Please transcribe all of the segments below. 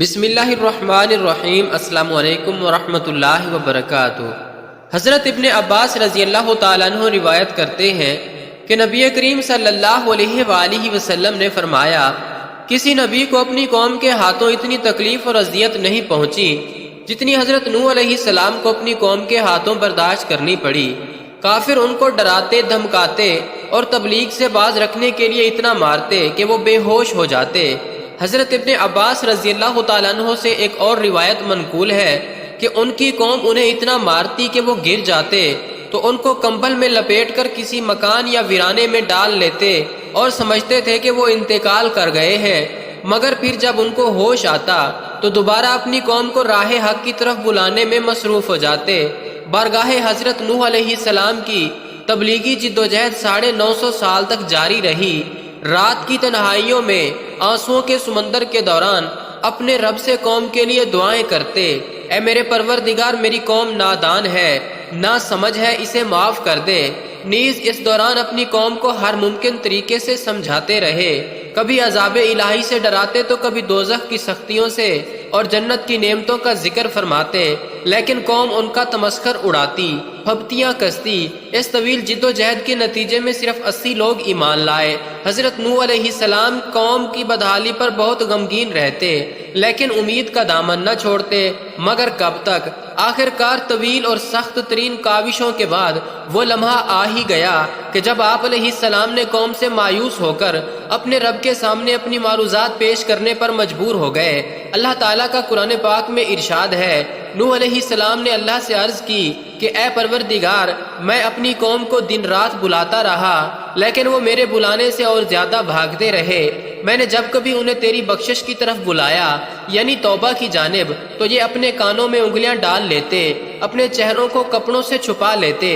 بسم اللہ الرحمن الرحیم۔ السلام علیکم ورحمۃ اللہ وبرکاتہ۔ حضرت ابن عباس رضی اللہ تعالیٰ عنہ روایت کرتے ہیں کہ نبی کریم صلی اللہ علیہ وآلہ وسلم نے فرمایا، کسی نبی کو اپنی قوم کے ہاتھوں اتنی تکلیف اور اذیت نہیں پہنچی جتنی حضرت نوح علیہ السلام کو اپنی قوم کے ہاتھوں برداشت کرنی پڑی۔ کافر ان کو ڈراتے، دھمکاتے اور تبلیغ سے باز رکھنے کے لیے اتنا مارتے کہ وہ بے ہوش ہو جاتے۔ حضرت ابن عباس رضی اللہ تعالیٰ عنہ سے ایک اور روایت منقول ہے کہ ان کی قوم انہیں اتنا مارتی کہ وہ گر جاتے تو ان کو کمبل میں لپیٹ کر کسی مکان یا ویرانے میں ڈال لیتے اور سمجھتے تھے کہ وہ انتقال کر گئے ہیں، مگر پھر جب ان کو ہوش آتا تو دوبارہ اپنی قوم کو راہ حق کی طرف بلانے میں مصروف ہو جاتے۔ بارگاہ حضرت نوح علیہ السلام کی تبلیغی جدوجہد 950 سال تک جاری رہی۔ رات کی تنہائیوں میں آنسوؤں کے سمندر کے دوران اپنے رب سے قوم کے لیے دعائیں کرتے، اے میرے پروردگار، میری قوم نادان ہے، نا سمجھ ہے، اسے معاف کر دے۔ نیز اس دوران اپنی قوم کو ہر ممکن طریقے سے سمجھاتے رہے، کبھی عذاب الہی سے ڈراتے تو کبھی دوزخ کی سختیوں سے اور جنت کی نعمتوں کا ذکر فرماتے، لیکن قوم ان کا تمسخر اڑاتی، پھپتیاں کستی۔ اس طویل جد و جہد کے نتیجے میں صرف 80 لوگ ایمان لائے۔ حضرت نوح علیہ السلام قوم کی بدحالی پر بہت غمگین رہتے، لیکن امید کا دامن نہ چھوڑتے، مگر کب تک؟ آخر کار طویل اور سخت ترین کاوشوں کے بعد وہ لمحہ آ ہی گیا کہ جب آپ علیہ السلام نے قوم سے مایوس ہو کر اپنے رب کے سامنے اپنی معروضات پیش کرنے پر مجبور ہو گئے۔ اللہ تعالیٰ کا قرآن پاک میں ارشاد ہے، نوح علیہ السلام نے اللہ سے عرض کی کہ اے پروردگار، میں اپنی قوم کو دن رات بلاتا رہا لیکن وہ میرے بلانے سے اور زیادہ بھاگتے رہے۔ میں نے جب کبھی انہیں تیری بخشش کی طرف بلایا، یعنی توبہ کی جانب، تو یہ اپنے کانوں میں انگلیاں ڈال لیتے، اپنے چہروں کو کپڑوں سے چھپا لیتے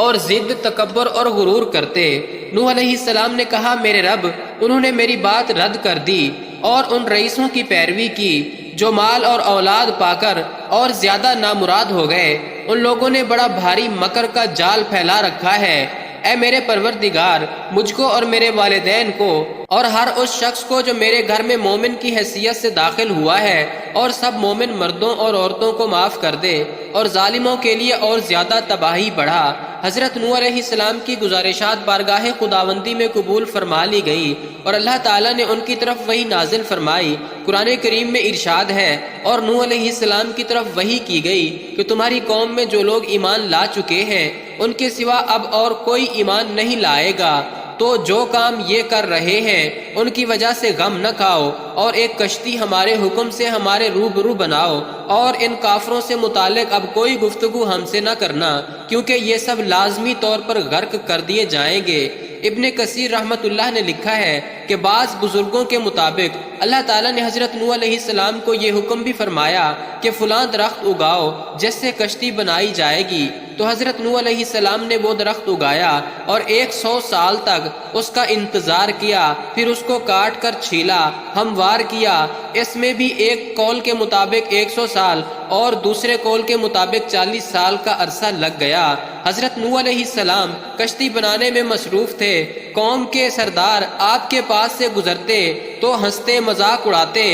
اور ضد، تکبر اور غرور کرتے۔ نوح علیہ السلام نے کہا، میرے رب، انہوں نے میری بات رد کر دی اور ان رئیسوں کی پیروی کی جو مال اور اولاد پا کر اور زیادہ نامراد ہو گئے۔ ان لوگوں نے بڑا بھاری مکر کا جال پھیلا رکھا ہے۔ اے میرے پروردگار، مجھ کو اور میرے والدین کو اور ہر اس شخص کو جو میرے گھر میں مومن کی حیثیت سے داخل ہوا ہے اور سب مومن مردوں اور عورتوں کو معاف کر دے اور ظالموں کے لیے اور زیادہ تباہی بڑھا۔ حضرت نوح علیہ السلام کی گزارشات بارگاہ خداوندی میں قبول فرما لی گئی اور اللہ تعالیٰ نے ان کی طرف وحی نازل فرمائی۔ قرآن کریم میں ارشاد ہے، اور نوح علیہ السلام کی طرف وحی کی گئی کہ تمہاری قوم میں جو لوگ ایمان لا چکے ہیں ان کے سوا اب اور کوئی ایمان نہیں لائے گا، تو جو کام یہ کر رہے ہیں ان کی وجہ سے غم نہ کھاؤ اور ایک کشتی ہمارے حکم سے ہمارے روبرو بناؤ، اور ان کافروں سے متعلق اب کوئی گفتگو ہم سے نہ کرنا، کیونکہ یہ سب لازمی طور پر غرق کر دیے جائیں گے۔ ابن کثیر رحمت اللہ نے لکھا ہے کہ بعض بزرگوں کے مطابق اللہ تعالیٰ نے حضرت نوح علیہ السلام کو یہ حکم بھی فرمایا کہ فلاں درخت اگاؤ جس سے کشتی بنائی جائے گی، تو حضرت نوح علیہ السلام نے وہ درخت اگایا اور 100 سال تک اس کا انتظار کیا، پھر اس کو کاٹ کر چھیلا، ہموار کیا۔ اس میں بھی ایک قول کے مطابق 100 سال اور دوسرے قول کے مطابق 40 سال کا عرصہ لگ گیا۔ حضرت نوح علیہ السلام کشتی بنانے میں مصروف تھے۔ قوم کے سردار آپ کے پاس سے گزرتے تو ہنستے، مذاق اڑاتے،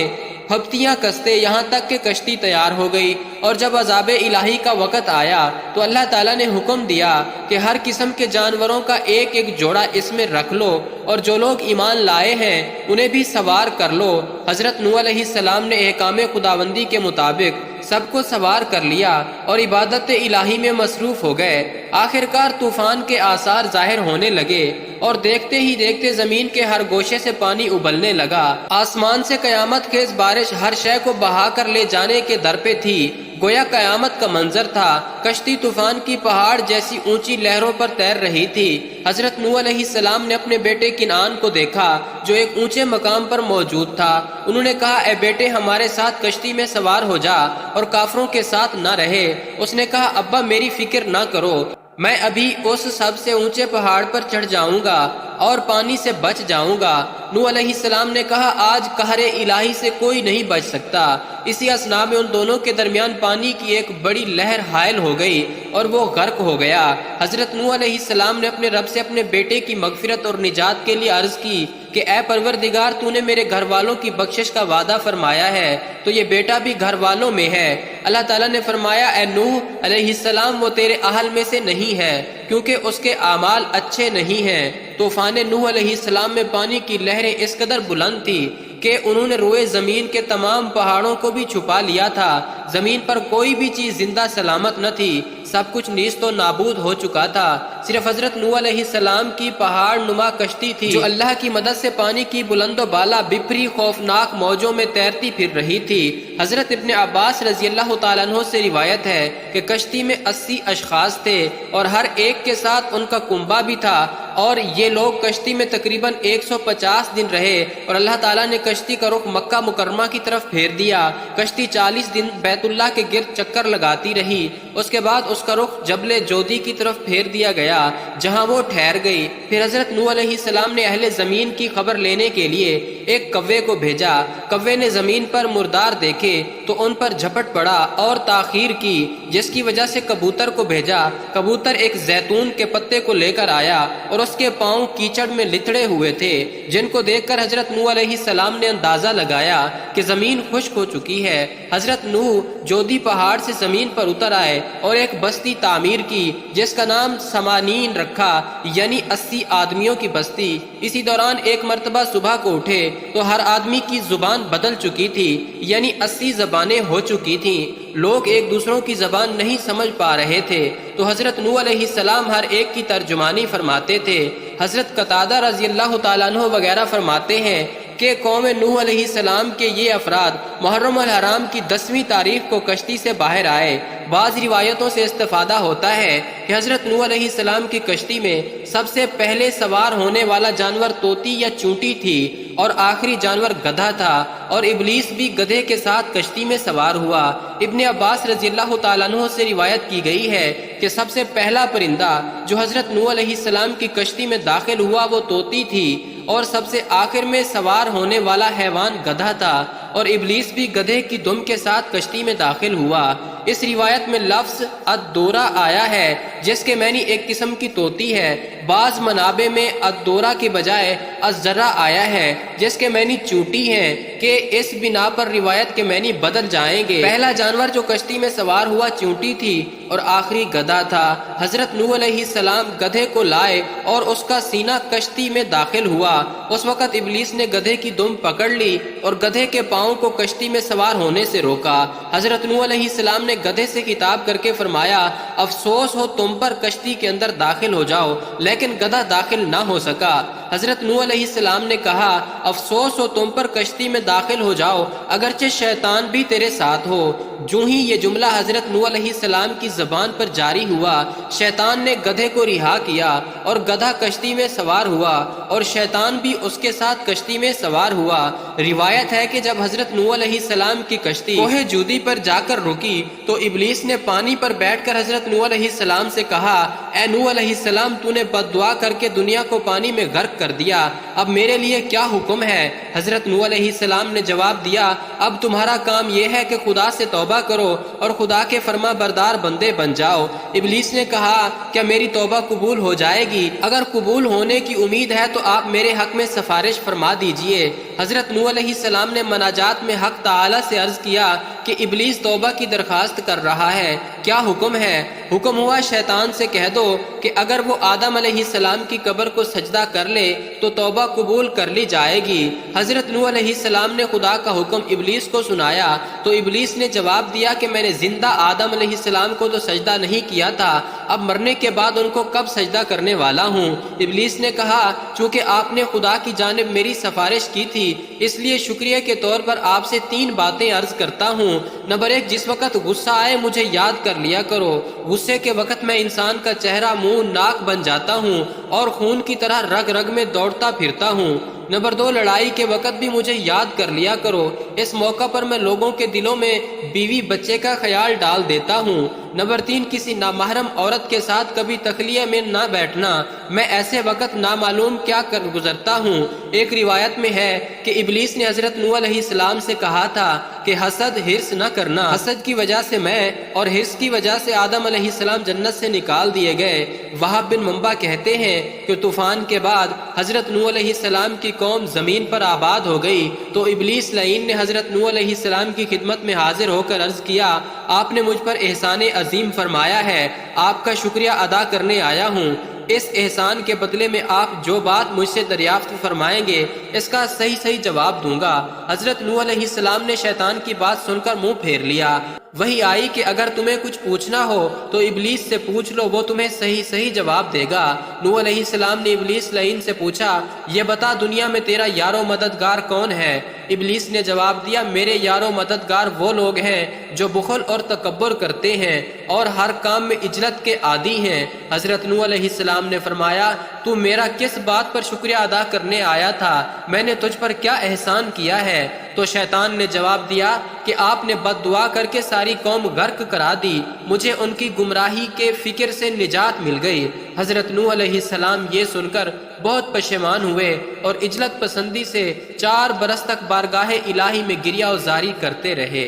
پھپتیاں کستے، یہاں تک کہ کشتی تیار ہو گئی۔ اور جب عذاب الہی کا وقت آیا تو اللہ تعالیٰ نے حکم دیا کہ ہر قسم کے جانوروں کا ایک ایک جوڑا اس میں رکھ لو، اور جو لوگ ایمان لائے ہیں انہیں بھی سوار کر لو۔ حضرت نوح علیہ السلام نے احکام خداوندی کے مطابق سب کو سوار کر لیا اور عبادت الہی میں مصروف ہو گئے۔ آخر کار طوفان کے آثار ظاہر ہونے لگے اور دیکھتے ہی دیکھتے زمین کے ہر گوشے سے پانی ابلنے لگا۔ آسمان سے قیامت خیز بارش ہر شے کو بہا کر لے جانے کے در پہ تھی، گویا قیامت کا منظر تھا۔ کشتی طوفان کی پہاڑ جیسی اونچی لہروں پر تیر رہی تھی۔ حضرت نوح علیہ السلام نے اپنے بیٹے کنعان کو دیکھا جو ایک اونچے مقام پر موجود تھا۔ انہوں نے کہا، اے بیٹے، ہمارے ساتھ کشتی میں سوار ہو جا اور کافروں کے ساتھ نہ رہے۔ اس نے کہا، ابا میری فکر نہ کرو، میں ابھی اس سب سے اونچے پہاڑ پر چڑھ جاؤں گا اور پانی سے بچ جاؤں گا۔ نوح علیہ السلام نے کہا، آج قہر الہی سے کوئی نہیں بچ سکتا۔ اسی اثناء میں ان دونوں کے درمیان پانی کی ایک بڑی لہر حائل ہو گئی اور وہ غرق ہو گیا۔ حضرت نوح علیہ السلام نے اپنے رب سے اپنے بیٹے کی مغفرت اور نجات کے لیے عرض کی کہ اے پروردگار، تو نے میرے گھر والوں کی بخشش کا وعدہ فرمایا ہے تو یہ بیٹا بھی گھر والوں میں ہے۔ اللہ تعالیٰ نے فرمایا اے نوح علیہ السلام وہ تیرے اہل میں سے نہیں ہے کیونکہ اس کے اعمال اچھے نہیں ہیں۔ طوفان نوح علیہ السلام میں پانی کی لہریں اس قدر بلند تھی کہ انہوں نے روئے زمین کے تمام پہاڑوں کو بھی چھپا لیا تھا۔ زمین پر کوئی بھی چیز زندہ سلامت نہ تھی، سب کچھ نیست و نابود ہو چکا تھا۔ صرف حضرت نوح علیہ السلام کی پہاڑ نما کشتی تھی جو اللہ کی مدد سے پانی کی بلند و بالا بپھری خوفناک موجوں میں تیرتی پھر رہی تھی۔ حضرت ابن عباس رضی اللہ تعالیٰ عنہ سے روایت ہے کہ کشتی میں 80 اشخاص تھے اور ہر ایک کے ساتھ ان کا کنبہ بھی تھا، اور یہ لوگ کشتی میں تقریباً 150 دن رہے اور اللہ تعالیٰ نے کشتی کا رخ مکہ مکرمہ کی طرف پھیر دیا۔ کشتی 40 دن بیت اللہ کے گرد چکر لگاتی رہی، اس کے بعد اس کا رخ جبل جودی کی طرف پھیر دیا گیا جہاں وہ ٹھہر گئی۔ پھر حضرت نوح علیہ السلام نے اہل زمین کی خبر لینے کے لیے ایک کوے کو بھیجا۔ کوے نے زمین پر مردار دیکھے تو ان پر جھپٹ پڑا اور تاخیر کی، جس کی وجہ سے کبوتر کو بھیجا۔ کبوتر ایک زیتون کے پتے کو لے کر آیا اور اس کے پاؤں کیچڑ میں لتڑے ہوئے تھے، جن کو دیکھ کر حضرت نوح علیہ السلام نے اندازہ لگایا کہ زمین خشک ہو چکی ہے۔ حضرت نوح جودی پہاڑ سے زمین پر اتر آئے اور ایک بستی تعمیر کی جس کا نام سمانین رکھا، یعنی 80 آدمیوں کی بستی۔ اسی دوران ایک مرتبہ صبح کو اٹھے تو ہر آدمی کی زبان بدل چکی تھی، یعنی 80 زبانیں ہو چکی تھیں۔ لوگ ایک دوسروں کی زبان نہیں سمجھ پا رہے تھے تو حضرت نوح علیہ السلام ہر ایک کی ترجمانی فرماتے تھے۔ حضرت قتادہ رضی اللہ تعالیٰ عنہ وغیرہ فرماتے ہیں کہ قوم نوح علیہ السلام کے یہ افراد محرم الحرام کی 10ویں تاریخ کو کشتی سے باہر آئے۔ بعض روایتوں سے استفادہ ہوتا ہے کہ حضرت نوح علیہ السلام کی کشتی میں سب سے پہلے سوار ہونے والا جانور طوطی یا چونٹی تھی اور آخری جانور گدھا تھا، اور ابلیس بھی گدھے کے ساتھ کشتی میں سوار ہوا۔ ابن عباس رضی اللہ تعالیٰ عنہ سے روایت کی گئی ہے کہ سب سے پہلا پرندہ جو حضرت نوح علیہ السلام کی کشتی میں داخل ہوا وہ طوطی تھی، اور سب سے آخر میں سوار ہونے والا حیوان گدھا تھا، اور ابلیس بھی گدھے کی دم کے ساتھ کشتی میں داخل ہوا۔ اس روایت میں لفظ الدورہ آیا ہے جس کے معنی ایک قسم کی طوطی ہے۔ بعض منابع میں الدورہ کے بجائے الذرہ آیا ہے جس کے معنی چونٹی ہے کہ اس بنا پر روایت کے معنی بدل جائیں گے۔ پہلا جانور جو کشتی میں سوار ہوا چونٹی تھی اور آخری گدھا تھا۔ حضرت نوح علیہ السلام گدھے کو لائے اور اس کا سینہ کشتی میں داخل ہوا۔ اس وقت ابلیس نے گدھے کی دم پکڑ لی اور گدھے کے پاؤں کو کشتی میں سوار ہونے سے روکا۔ حضرت نوح علیہ السلام نے گدھے سے خطاب کر کے فرمایا افسوس ہو تم پر، کشتی کے اندر داخل ہو جاؤ، لیکن گدھا داخل نہ ہو سکا۔ حضرت نوح علیہ السلام نے کہا افسوس ہو تم پر، کشتی میں داخل ہو جاؤ اگرچہ شیطان بھی تیرے ساتھ ہو۔ جو ہی یہ جملہ حضرت نوح علیہ السلام کی زبان پر جاری ہوا، شیطان نے گدھے کو رہا کیا اور گدھا کشتی میں سوار ہوا اور شیطان بھی اس کے ساتھ کشتی میں سوار ہوا۔ روایت ہے کہ جب حضرت نوح علیہ السلام کی کشتی کوہ جودی پر جا کر رکی تو ابلیس نے پانی پر بیٹھ کر حضرت نوح علیہ السلام سے کہا اے نوح علیہ السلام، تو نے بد دعا کر کے دنیا کو پانی میں غرق کر دیا، اب میرے لیے کیا حکم ہے؟ حضرت نوح علیہ السلام نے جواب دیا اب تمہارا کام یہ ہے کہ خدا سے توبہ کرو اور خدا کے فرما بردار بندے بن جاؤ۔ ابلیس نے کہا کیا میری توبہ قبول ہو جائے گی؟ اگر قبول ہونے کی امید ہے تو آپ میرے حق میں سفارش فرما دیجئے۔ حضرت نوح علیہ السلام نے مناجات میں حق تعالی سے عرض کیا کہ ابلیس توبہ کی درخواست کر رہا ہے، کیا حکم ہے؟ حکم ہوا شیطان سے کہہ دو کہ اگر وہ آدم علیہ السلام کی قبر کو سجدہ کر لے تو توبہ قبول کر لی جائے گی۔ حضرت نوح علیہ السلام نے خدا کا حکم ابلیس کو سنایا تو ابلیس نے جواب دیا کہ میں نے زندہ آدم علیہ السلام کو تو سجدہ نہیں کیا تھا، اب مرنے کے بعد ان کو کب سجدہ کرنے والا ہوں؟ ابلیس نے کہا چونکہ آپ نے خدا کی جانب میری سفارش کی تھی اس لیے شکریہ کے طور پر آپ سے 3 باتیں عرض کرتا ہوں۔ نمبر 1، جس وقت غصہ آئے مجھے یاد کر لیا کرو۔ غصے کے وقت میں انسان کا چہرہ، منہ، ناک بن جاتا ہوں اور خون کی طرح رگ رگ میں دوڑتا پھرتا ہوں۔ نمبر 2، لڑائی کے وقت بھی مجھے یاد کر لیا کرو، اس موقع پر میں لوگوں کے دلوں میں بیوی بچے کا خیال ڈال دیتا ہوں۔ نمبر 3 کسی نامحرم عورت کے ساتھ کبھی تخلیہ میں نہ بیٹھنا۔ میں ایسے وقت نامعلوم کیا کر گزرتا ہوں۔ ایک روایت میں ہے کہ ابلیس نے حضرت نوح علیہ السلام سے کہا تھا کہ حسد حرص نہ کرنا۔ حسد کی وجہ سے میں اور حرص کی وجہ سے آدم علیہ السلام جنت سے نکال دیے گئے۔ وہاب بن منبع کہتے ہیں کہ طوفان کے بعد حضرت نوح علیہ السلام کی قوم زمین پر آباد ہو گئی تو ابلیس لعین نے حضرت نوح علیہ السلام کی خدمت میں حاضر ہو کر عرض کیا، آپ نے مجھ پر احسان عظیم فرمایا ہے، آپ کا شکریہ ادا کرنے آیا ہوں۔ اس احسان کے بدلے میں آپ جو بات مجھ سے دریافت فرمائیں گے اس کا صحیح جواب دوں گا۔ حضرت نوح علیہ السلام نے شیطان کی بات سن کر منہ پھیر لیا۔ وہی آئی کہ اگر تمہیں کچھ پوچھنا ہو تو ابلیس سے پوچھ لو، وہ تمہیں صحیح جواب دے گا۔ نوح علیہ السلام نے ابلیس لعین سے پوچھا، یہ بتا دنیا میں تیرا یار و مددگار کون ہے؟ ابلیس نے جواب دیا، میرے یار و مددگار وہ لوگ ہیں جو بخل اور تکبر کرتے ہیں اور ہر کام میں عجلت کے عادی ہیں۔ حضرت نوح علیہ السلام نے فرمایا، تو میرا کس بات پر شکریہ ادا کرنے آیا تھا؟ میں نے تجھ پر کیا احسان کیا ہے؟ تو شیطان نے جواب دیا کہ آپ نے بد دعا کر کے ساری قوم غرق کرا دی، مجھے ان کی گمراہی کے فکر سے نجات مل گئی۔ حضرت نوح علیہ السلام یہ سن کر بہت پشیمان ہوئے اور عجلت پسندی سے 4 برس تک بارگاہ الہی میں گریہ و زاری کرتے رہے۔